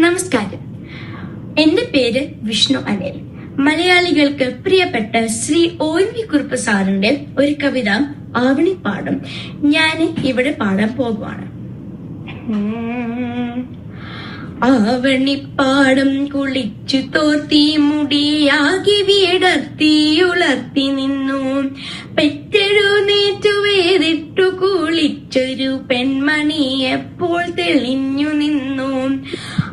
നമസ്കാരം. എന്റെ പേര് വിഷ്ണു അനിൽ. മലയാളികൾക്ക് പ്രിയപ്പെട്ട ശ്രീ ONV കുറുപ്പ് സാറിന്റെ ഒരു കവിത ആവണിപ്പാടം ഞാൻ ഇവിടെ പാടാൻ പോകുവാണ്. ആവണിപ്പാടം കുളിച്ചു തോർത്തി മുടിയാകി വീടർത്തി ഉളർത്തി നിന്നു, പെറ്റെഴുന്നേറ്റു വേറിട്ടു കുളിച്ചൊരു പെൺമണി എപ്പോൾ തെളിഞ്ഞു നിന്നു.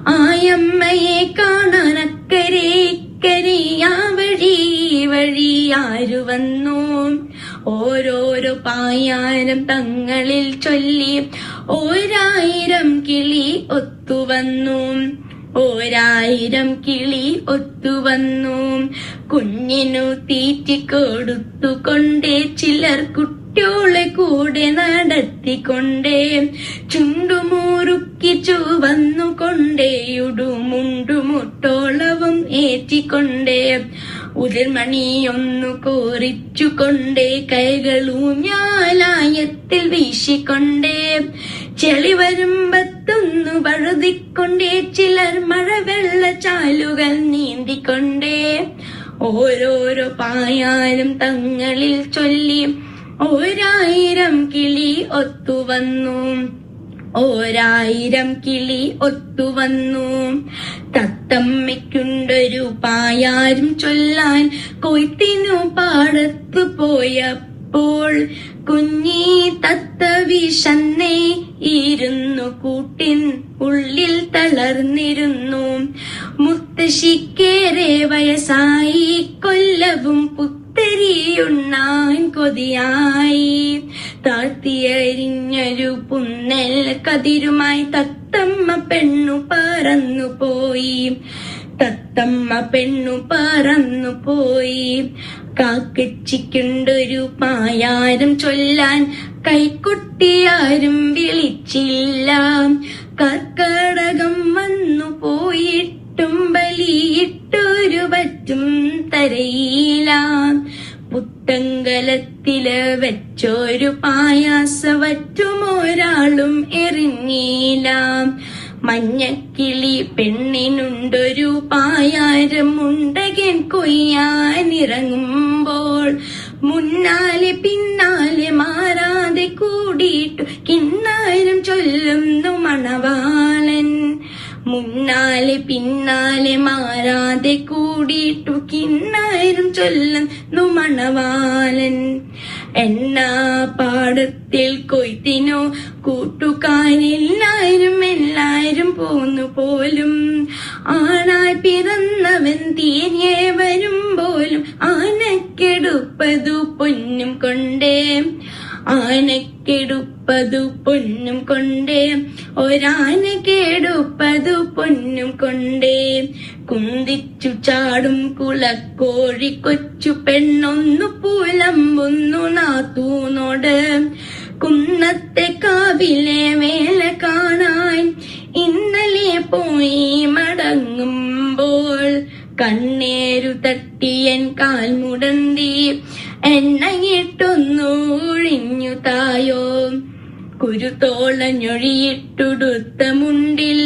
ആയമ്മയെ കാണാൻ അക്കരെ ഇക്കരെ ആ വഴി വഴിയാരു വന്നു. ഓരോരോ പായാരം തങ്ങളിൽ ചൊല്ലി ഓരായിരം കിളി ഒത്തുവന്നു. ഓരായിരം കിളി ഒത്തുവന്നു. കുഞ്ഞിനു തീറ്റിക്കൊടുത്തുകൊണ്ടേ ചിലർ കുട്ടിയോളെ കൂടെ നടത്തിക്കൊണ്ടേ, ചുണ്ടുമുറുക്കി ചുവന്നുകൊണ്ടേ ഉടുമുണ്ടുമുട്ടോളവും ഏറ്റിക്കൊണ്ടേ, ഉതിർമണിയൊന്നു കോറിച്ചുകൊണ്ടേ കൈകളൂഞ്ഞാലായത്തിൽ വീശിക്കൊണ്ടേ, ചെളി വരുമ്പത്തൊന്നു വഴുതിക്കൊണ്ടേ ചിലർ മഴവെള്ള ചാലുകൾ നീന്തിക്കൊണ്ടേ, ഓരോരോ പായാലും തങ്ങളിൽ ചൊല്ലി ഓരായിരം കിളി ഒത്തുവന്നു. ഓരായിരം കിളി ഒത്തുവന്നു. തത്തമ്മയ്ക്കുണ്ടൊരു പായാരും ചൊല്ലാൻ കൊയ്ത്തിനു പാടത്തു പോയപ്പോൾ, കുഞ്ഞി തത്ത വിശന്നേ ഇരുന്നു കൂട്ടിൻ ഉള്ളിൽ തളർന്നിരുന്നു. മുത്തശ്ശിക്കേറെ വയസ്സായി കൊല്ലവും പുത്തരിയുണ്ണാൻ കൊതിയായി, താഴ്ത്തിയരിഞ്ഞൊരു പുന്നൽ കതിരുമായി തത്തമ്മ പെണ്ണു പറന്നുപോയി. തത്തമ്മ പെണ്ണു പറന്നുപോയി. കാക്കച്ചിക്കുണ്ടൊരു പായാരം ചൊല്ലാൻ കൈക്കുട്ടിയാരും വിളിച്ചില്ല. കർക്കടകം വന്നു പോയിട്ടും ബലിയിട്ടൊരു പറ്റും തരയില. പുത്തങ്കലത്തില് വെച്ചൊരു പായാസവറ്റും ഒരാളും എറിഞ്ഞില്ല. മഞ്ഞക്കിളി പെണ്ണിനുണ്ടൊരു പായാരം ഉണ്ടകൻ കൊയ്യാനിറങ്ങുമ്പോൾ, മുന്നാലെ പിന്നാലെ മാറാതെ കൂടിയിട്ടു കിന്നാരം ചൊല്ലുന്നു മണവാളൻ. മുന്നാലെ പിന്നാലെ മാറാതെ കൂടിയിട്ടു കിന്നാരം ചൊല്ലുന്നു മണവാളൻ. എന്നാ പാടത്തിൽ കൊയ്ത്തിനോ കൂട്ടുകാരെല്ലാരും എല്ലാരും പോന്നു പോലും, ആണായി പിറന്നവൻ തീരെ വരുമ്പോലും ആനക്കെടുപ്പതു പൊന്നും കൊണ്ടേ. ആനക്കെടുപ്പതു പൊന്നും കൊണ്ടേ, ഒരാനക്കെടുപ്പതു പൊന്നും കൊണ്ടേ. കുന്തിച്ചു ചാടും കുളക്കോഴി കൊച്ചു പെണ്ണൊന്നു പുലമ്പുന്നു നാത്തൂനോട്, കുന്നത്തെ കാവിലെ വേല കാണാൻ ഇന്നലെ പോയി മടങ്ങുമ്പോൾ, കണ്ണേരു തട്ടിയൻ കാൽ മുടന്തി എണ്ണയിട്ടൊന്നു ഒഴിഞ്ഞു തായോ. കുരുത്തോളഞ്ഞൊഴിയിട്ടുടുത്ത മുണ്ടിൽ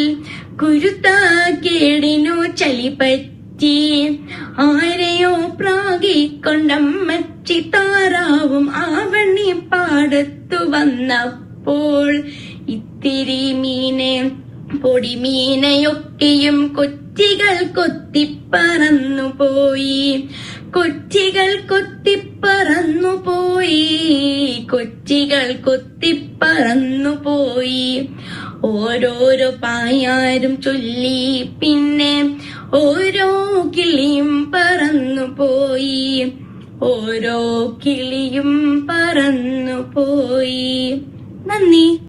കുരുത്താക്കേടിനു ചളി പറ്റി, ആരെയോ പ്രാഗിക്കൊണ്ടമ്മച്ചി താറാവും ആവണി പാടത്തു വന്നപ്പോൾ, ഇത്തിരി മീനെ പൊടിമീനയൊക്കെയും കൊച്ചികൾ കൊത്തിപ്പറന്നു പോയി. കൊച്ചികൾ കൊത്തിപ്പറന്നു പോയി. കൊച്ചികൾ കൊത്തിപ്പറന്നു പോയി. ഓരോരോ പായാരും ചൊല്ലി പിന്നെ ഓരോ കിളിയും പറന്നു പോയി. ഓരോ കിളിയും പറന്നു പോയി. നന്ദി.